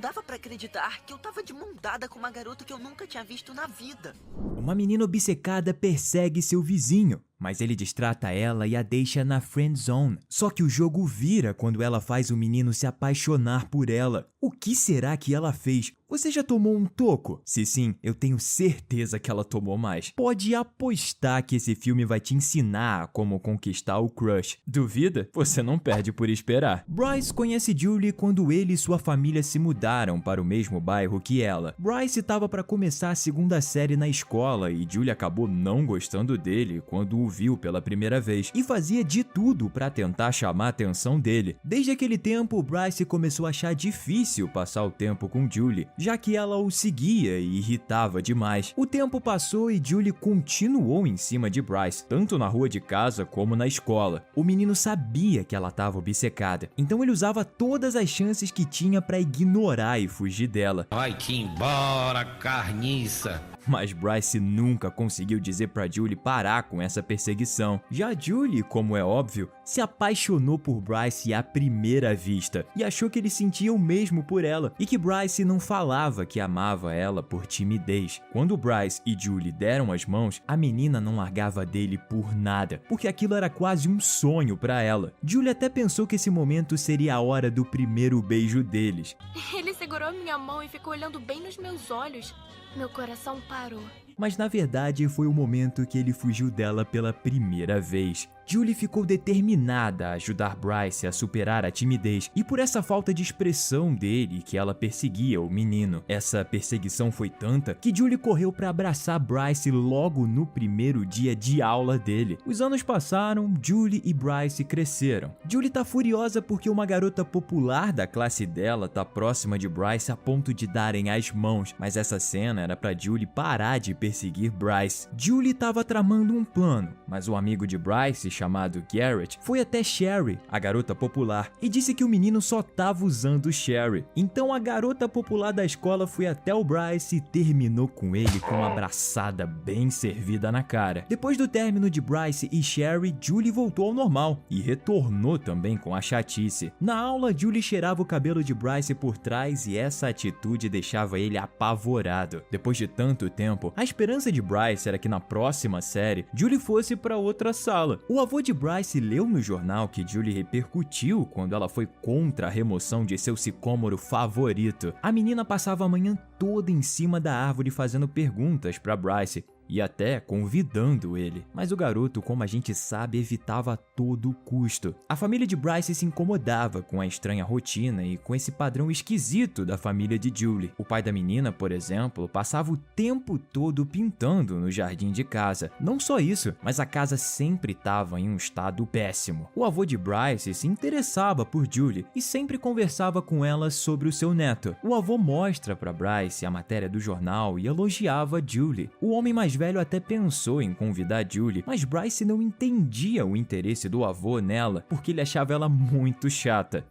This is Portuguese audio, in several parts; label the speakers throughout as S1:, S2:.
S1: dava pra acreditar que eu tava de mão dada com uma garota que eu nunca tinha visto na vida.
S2: Uma menina obcecada persegue seu vizinho, mas ele distrata ela e a deixa na friend zone. Só que o jogo vira quando ela faz o menino se apaixonar por ela. O que será que ela fez? Você já tomou um toco? Se sim, eu tenho certeza que ela tomou mais. Pode apostar que esse filme vai te ensinar como conquistar o crush. Duvida? Você não perde por esperar. Bryce conhece Julie quando ele e sua família se mudaram para o mesmo bairro que ela. Bryce estava para começar a segunda série na escola e Julie acabou não gostando dele quando o viu pela primeira vez e fazia de tudo para tentar chamar a atenção dele. Desde aquele tempo, Bryce começou a achar difícil passar o tempo com Julie, já que ela o seguia e irritava demais. O tempo passou e Julie continuou em cima de Bryce, tanto na rua de casa como na escola. O menino sabia que ela estava obcecada, então ele usava todas as chances que tinha para ignorar e fugir dela.
S3: Vai-te embora, carniça!
S2: Mas Bryce nunca conseguiu dizer pra Julie parar com essa perseguição. Já Julie, como é óbvio, se apaixonou por Bryce à primeira vista e achou que ele sentia o mesmo por ela e que Bryce não falava que amava ela por timidez. Quando Bryce e Julie deram as mãos, a menina não largava dele por nada, porque aquilo era quase um sonho pra ela. Julie até pensou que esse momento seria a hora do primeiro beijo deles.
S4: Ele segurou minha mão e ficou olhando bem nos meus olhos. Meu coração parou.
S2: Mas na verdade foi o momento que ele fugiu dela pela primeira vez. Julie ficou determinada a ajudar Bryce a superar a timidez e por essa falta de expressão dele que ela perseguia o menino. Essa perseguição foi tanta que Julie correu para abraçar Bryce logo no primeiro dia de aula dele. Os anos passaram, Julie e Bryce cresceram. Julie tá furiosa porque uma garota popular da classe dela tá próxima de Bryce a ponto de darem as mãos, mas essa cena era para Julie parar de perseguir Bryce. Julie tava tramando um plano, mas o amigo de Bryce, chamado Garrett, foi até Sherry, a garota popular, e disse que o menino só tava usando Sherry. Então a garota popular da escola foi até o Bryce e terminou com ele com uma abraçada bem servida na cara. Depois do término de Bryce e Sherry, Julie voltou ao normal e retornou também com a chatice. Na aula, Julie cheirava o cabelo de Bryce por trás e essa atitude deixava ele apavorado. Depois de tanto tempo, a esperança de Bryce era que na próxima série, Julie fosse para outra sala. O avô de Bryce leu no jornal que Julie repercutiu quando ela foi contra a remoção de seu sicômoro favorito. A menina passava a manhã toda em cima da árvore fazendo perguntas para Bryce e até convidando ele. Mas o garoto, como a gente sabe, evitava a todo custo. A família de Bryce se incomodava com a estranha rotina e com esse padrão esquisito da família de Julie. O pai da menina, por exemplo, passava o tempo todo pintando no jardim de casa. Não só isso, mas a casa sempre estava em um estado péssimo. O avô de Bryce se interessava por Julie e sempre conversava com ela sobre o seu neto. O avô mostra para Bryce a matéria do jornal e elogiava Julie. O homem mais velho até pensou em convidar Julie, mas Bryce não entendia o interesse do avô nela, porque ele achava ela muito chata.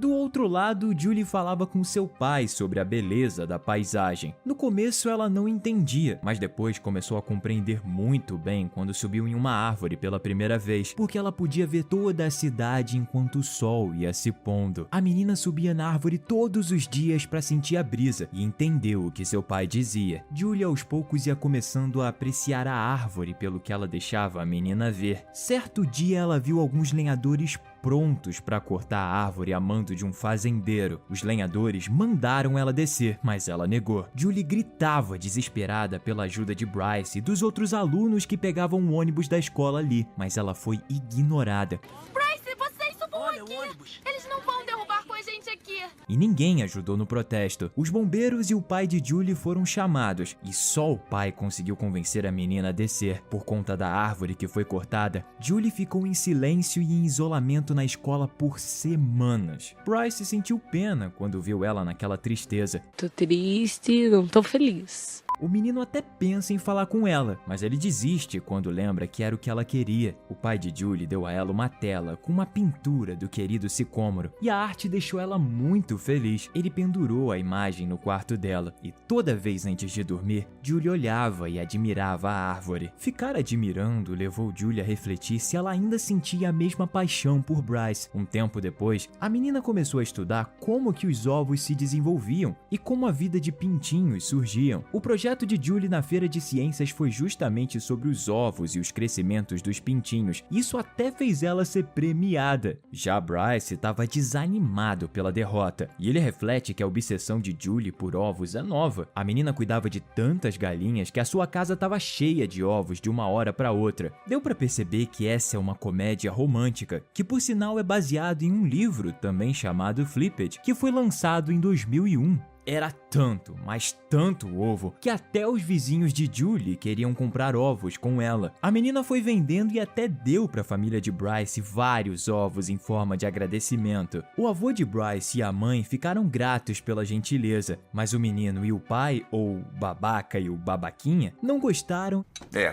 S2: Do outro lado, Julie falava com seu pai sobre a beleza da paisagem. No começo ela não entendia, mas depois começou a compreender muito bem quando subiu em uma árvore pela primeira vez, porque ela podia ver toda a cidade enquanto o sol ia se pondo. A menina subia na árvore todos os dias para sentir a brisa e entendeu o que seu pai dizia. Julie aos poucos ia começando a apreciar a árvore pelo que ela deixava a menina ver. Certo dia ela viu alguns lenhadores prontos para cortar a árvore a mando de um fazendeiro. Os lenhadores mandaram ela descer, mas ela negou. Julie gritava desesperada pela ajuda de Bryce e dos outros alunos que pegavam o ônibus da escola ali, mas ela foi ignorada.
S4: Bryce, vocês subam
S1: Olha
S4: aqui!
S1: o ônibus.
S4: Eles não vão derrubar com a gente aqui!
S2: E ninguém ajudou no protesto. Os bombeiros e o pai de Julie foram chamados, e só o pai conseguiu convencer a menina a descer. Por conta da árvore que foi cortada, Julie ficou em silêncio e em isolamento na escola por semanas. Bryce sentiu pena quando viu ela naquela tristeza.
S5: Tô triste, não tô feliz.
S2: O menino até pensa em falar com ela, mas ele desiste quando lembra que era o que ela queria. O pai de Julie deu a ela uma tela com uma pintura do querido sicômoro, e a arte deixou ela muito muito feliz. Ele pendurou a imagem no quarto dela e toda vez antes de dormir, Julie olhava e admirava a árvore. Ficar admirando levou Julie a refletir se ela ainda sentia a mesma paixão por Bryce. Um tempo depois, a menina começou a estudar como que os ovos se desenvolviam e como a vida de pintinhos surgiam. O projeto de Julie na feira de ciências foi justamente sobre os ovos e os crescimentos dos pintinhos. Isso até fez ela ser premiada. Já Bryce estava desanimado pela derrota, e ele reflete que a obsessão de Julie por ovos é nova. A menina cuidava de tantas galinhas que a sua casa estava cheia de ovos de uma hora para outra. Deu para perceber que essa é uma comédia romântica, que por sinal é baseado em um livro também chamado Flipped, que foi lançado em 2001. Era tanto, mas tanto ovo, que até os vizinhos de Julie queriam comprar ovos com ela. A menina foi vendendo e até deu para a família de Bryce vários ovos em forma de agradecimento. O avô de Bryce e a mãe ficaram gratos pela gentileza, mas o menino e o pai, ou babaca e o babaquinha, não gostaram.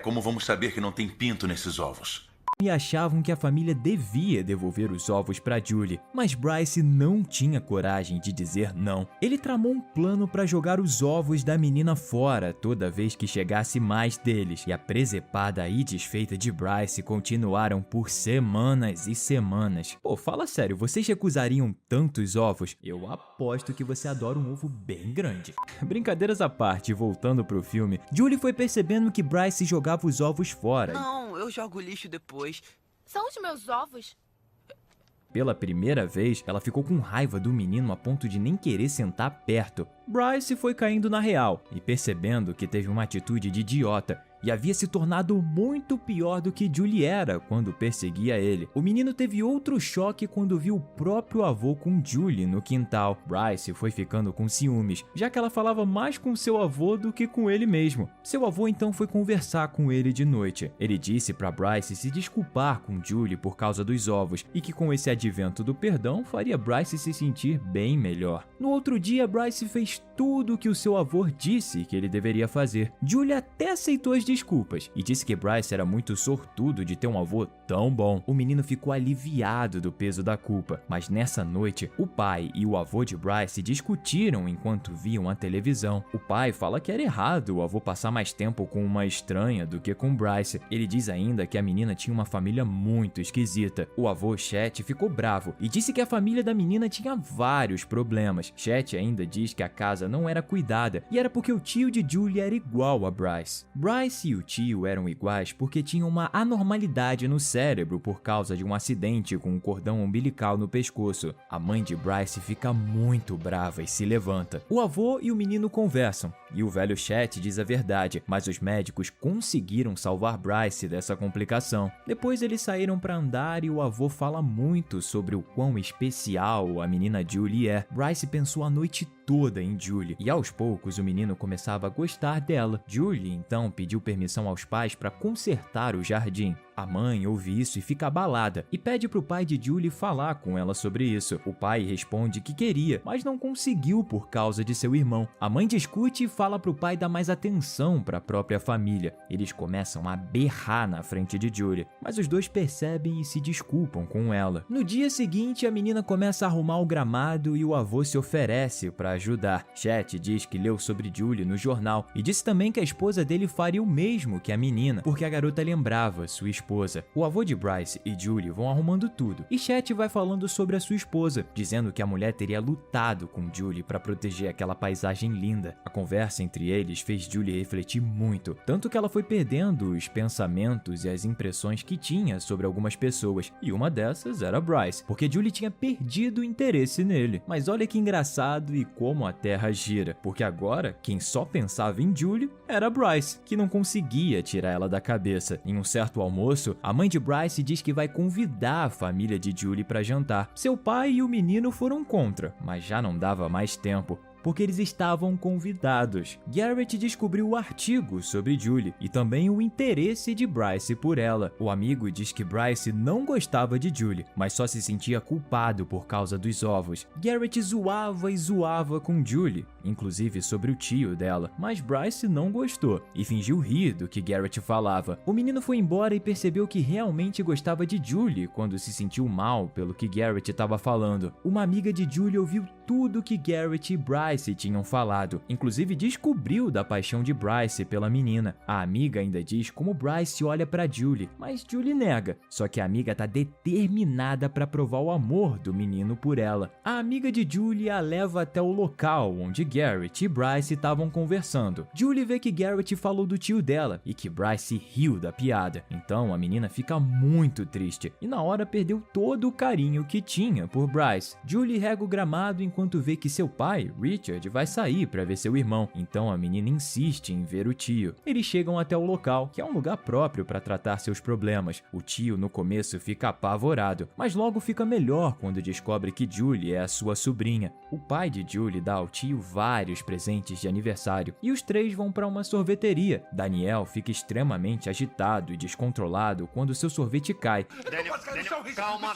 S6: Como vamos saber que não tem pinto nesses ovos?
S2: E achavam que a família devia devolver os ovos para Julie, mas Bryce não tinha coragem de dizer não. Ele tramou um plano para jogar os ovos da menina fora toda vez que chegasse mais deles, e a presepada e desfeita de Bryce continuaram por semanas e semanas. Pô, fala sério, vocês recusariam tantos ovos? Eu aposto que você adora um ovo bem grande. Brincadeiras à parte, voltando pro filme, Julie foi percebendo que Bryce jogava os ovos fora.
S1: Não, eu jogo lixo depois.
S4: São os meus ovos?
S2: Pela primeira vez, ela ficou com raiva do menino a ponto de nem querer sentar perto. Bryce foi caindo na real e percebendo que teve uma atitude de idiota e havia se tornado muito pior do que Julie era quando perseguia ele. O menino teve outro choque quando viu o próprio avô com Julie no quintal. Bryce foi ficando com ciúmes, já que ela falava mais com seu avô do que com ele mesmo. Seu avô então foi conversar com ele de noite. Ele disse para Bryce se desculpar com Julie por causa dos ovos e que com esse advento do perdão faria Bryce se sentir bem melhor. No outro dia, Bryce fez tudo o que o seu avô disse que ele deveria fazer. Julie até aceitou as desculpas e disse que Bryce era muito sortudo de ter um avô tão bom. O menino ficou aliviado do peso da culpa, mas nessa noite, o pai e o avô de Bryce discutiram enquanto viam a televisão. O pai fala que era errado o avô passar mais tempo com uma estranha do que com Bryce. Ele diz ainda que a menina tinha uma família muito esquisita. O avô Chet ficou bravo e disse que a família da menina tinha vários problemas. Chet ainda diz que a casa não era cuidada e era porque o tio de Julie era igual a Bryce. Bryce e o tio eram iguais porque tinham uma anormalidade no cérebro por causa de um acidente com um cordão umbilical no pescoço. A mãe de Bryce fica muito brava e se levanta. O avô e o menino conversam e o velho Chet diz a verdade, mas os médicos conseguiram salvar Bryce dessa complicação. Depois eles saíram para andar e o avô fala muito sobre o quão especial a menina Julie é. Bryce pensou a noite toda em Julie e aos poucos o menino começava a gostar dela. Julie então pediu permissão aos pais para consertar o jardim. A mãe ouve isso e fica abalada e pede para o pai de Julie falar com ela sobre isso. O pai responde que queria, mas não conseguiu por causa de seu irmão. A mãe discute e fala para o pai dar mais atenção para a própria família. Eles começam a berrar na frente de Julie, mas os dois percebem e se desculpam com ela. No dia seguinte, a menina começa a arrumar o gramado e o avô se oferece para ajudar. Chet diz que leu sobre Julie no jornal e disse também que a esposa dele faria o mesmo que a menina, porque a garota lembrava sua esposa. O avô de Bryce e Julie vão arrumando tudo e Chet vai falando sobre a sua esposa, dizendo que a mulher teria lutado com Julie para proteger aquela paisagem linda. A conversa entre eles fez Julie refletir muito, tanto que ela foi perdendo os pensamentos e as impressões que tinha sobre algumas pessoas, e uma dessas era Bryce, porque Julie tinha perdido o interesse nele. Mas olha que engraçado e como a terra gira, porque agora quem só pensava em Julie era Bryce, que não conseguia tirar ela da cabeça. Em um certo almoço, a mãe de Bryce diz que vai convidar a família de Julie para jantar. Seu pai e o menino foram contra, mas já não dava mais tempo. porque eles estavam convidados. Garrett descobriu o artigo sobre Julie e também o interesse de Bryce por ela. O amigo diz que Bryce não gostava de Julie, mas só se sentia culpado por causa dos ovos. Garrett zoava e zoava com Julie, inclusive sobre o tio dela, mas Bryce não gostou e fingiu rir do que Garrett falava. O menino foi embora e percebeu que realmente gostava de Julie quando se sentiu mal pelo que Garrett estava falando. Uma amiga de Julie ouviu tudo que Garrett e Bryce tinham falado, inclusive descobriu da paixão de Bryce pela menina. A amiga ainda diz como Bryce olha pra Julie, mas Julie nega. Só que a amiga tá determinada pra provar o amor do menino por ela. A amiga de Julie a leva até o local onde Garrett e Bryce estavam conversando. Julie vê que Garrett falou do tio dela e que Bryce riu da piada. Então a menina fica muito triste e na hora perdeu todo o carinho que tinha por Bryce. Julie rega o gramado enquanto vê que seu pai, Richard, vai sair para ver seu irmão. Então a menina insiste em ver o tio. Eles chegam até o local, que é um lugar próprio para tratar seus problemas. O tio no começo fica apavorado, mas logo fica melhor quando descobre que Julie é a sua sobrinha. O pai de Julie dá ao tio vários presentes de aniversário e os três vão para uma sorveteria. Daniel fica extremamente agitado e descontrolado quando seu sorvete cai.
S3: Calma.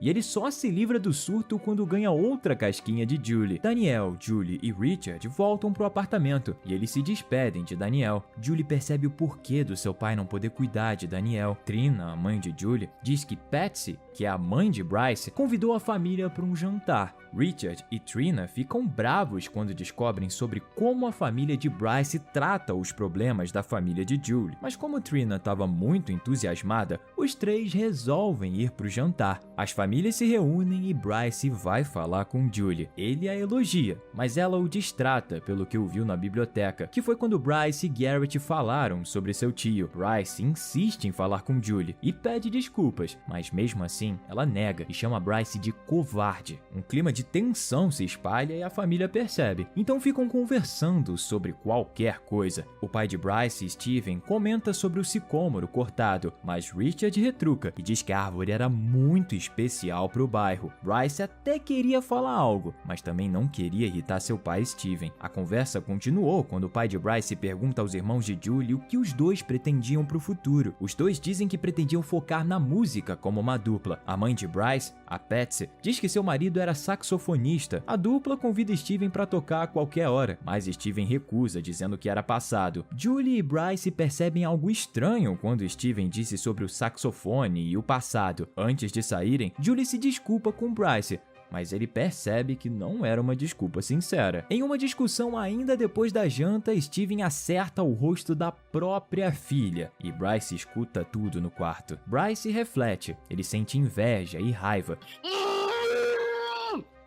S2: E ele só se livra do surto quando ganha outra casquinha de Julie. Daniel, Julie e Richard voltam pro apartamento e eles se despedem de Daniel. Julie percebe o porquê do seu pai não poder cuidar de Daniel. Trina, a mãe de Julie, diz que Patsy, que é a mãe de Bryce, convidou a família para um jantar. Richard e Trina ficam bravos quando descobrem sobre como a família de Bryce trata os problemas da família de Julie. Mas como Trina estava muito entusiasmada, os três resolvem ir pro jantar. As famílias se reúnem e Bryce vai falar com Julie. Ele a elogia, mas ela o distrata pelo que ouviu na biblioteca, que foi quando Bryce e Garrett falaram sobre seu tio. Bryce insiste em falar com Julie e pede desculpas, mas mesmo assim ela nega e chama Bryce de covarde. Um clima de tensão se espalha e a família percebe. Então ficam conversando sobre qualquer coisa. O pai de Bryce, Steven, comenta sobre o sicômoro cortado, mas Richard retruca e diz que a árvore era muito especial para o bairro. Bryce até queria falar algo, mas também não queria irritar seu pai Steven. A conversa continuou quando o pai de Bryce pergunta aos irmãos de Julie o que os dois pretendiam para o futuro. Os dois dizem que pretendiam focar na música como uma dupla. A mãe de Bryce, a Patsy, diz que seu marido era saxofonista. A dupla convida Steven para tocar a qualquer hora, mas Steven recusa, dizendo que era passado. Julie e Bryce percebem algo estranho quando Steven disse sobre o saxofone e o passado. Antes de saírem, Julie se desculpa com Bryce, mas ele percebe que não era uma desculpa sincera. Em uma discussão ainda depois da janta, Steven acerta o rosto da própria filha e Bryce escuta tudo no quarto. Bryce reflete, ele sente inveja e raiva,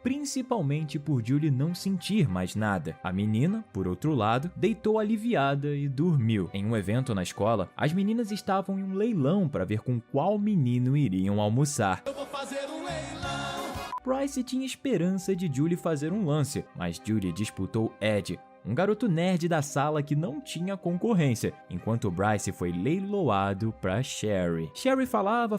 S2: principalmente por Julie não sentir mais nada. A menina, por outro lado, deitou aliviada e dormiu. Em um evento na escola, as meninas estavam em um leilão para ver com qual menino iriam almoçar. Eu vou fazer um leilão! Bryce tinha esperança de Julie fazer um lance, mas Julie disputou Ed, um garoto nerd da sala que não tinha concorrência, enquanto Bryce foi leiloado para Sherry. Sherry falava,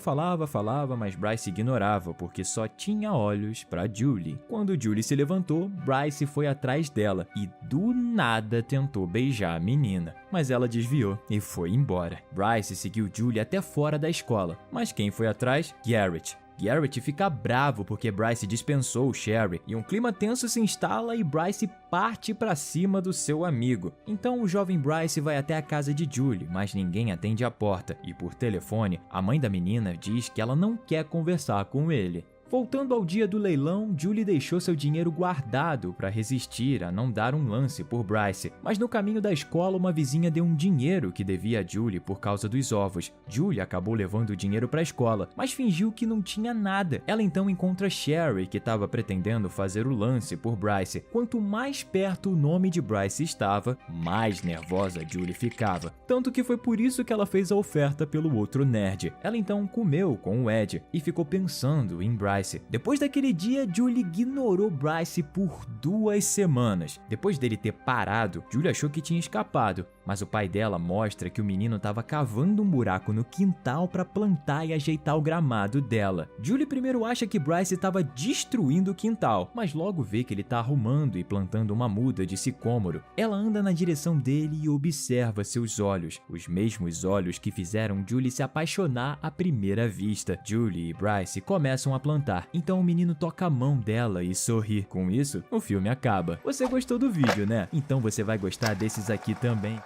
S2: mas Bryce ignorava porque só tinha olhos para Julie. Quando Julie se levantou, Bryce foi atrás dela e do nada tentou beijar a menina, mas ela desviou e foi embora. Bryce seguiu Julie até fora da escola, mas quem foi atrás? Garrett. Garrett fica bravo porque Bryce dispensou Sherry e um clima tenso se instala e Bryce parte para cima do seu amigo. Então o jovem Bryce vai até a casa de Julie, mas ninguém atende a porta e por telefone a mãe da menina diz que ela não quer conversar com ele. Voltando ao dia do leilão, Julie deixou seu dinheiro guardado para resistir a não dar um lance por Bryce. Mas no caminho da escola, uma vizinha deu um dinheiro que devia a Julie por causa dos ovos. Julie acabou levando o dinheiro para a escola, mas fingiu que não tinha nada. Ela então encontra Sherry, que estava pretendendo fazer o lance por Bryce. Quanto mais perto o nome de Bryce estava, mais nervosa Julie ficava. Tanto que foi por isso que ela fez a oferta pelo outro nerd. Ela então comeu com o Ed e ficou pensando em Bryce. Depois daquele dia, Julie ignorou Bryce por 2 semanas. Depois dele ter parado, Julie achou que tinha escapado, mas o pai dela mostra que o menino estava cavando um buraco no quintal para plantar e ajeitar o gramado dela. Julie primeiro acha que Bryce estava destruindo o quintal, mas logo vê que ele está arrumando e plantando uma muda de sicômoro. Ela anda na direção dele e observa seus olhos, os mesmos olhos que fizeram Julie se apaixonar à primeira vista. Julie e Bryce começam a plantar, então o menino toca a mão dela e sorri. Com isso, o filme acaba. Você gostou do vídeo, né? Então você vai gostar desses aqui também.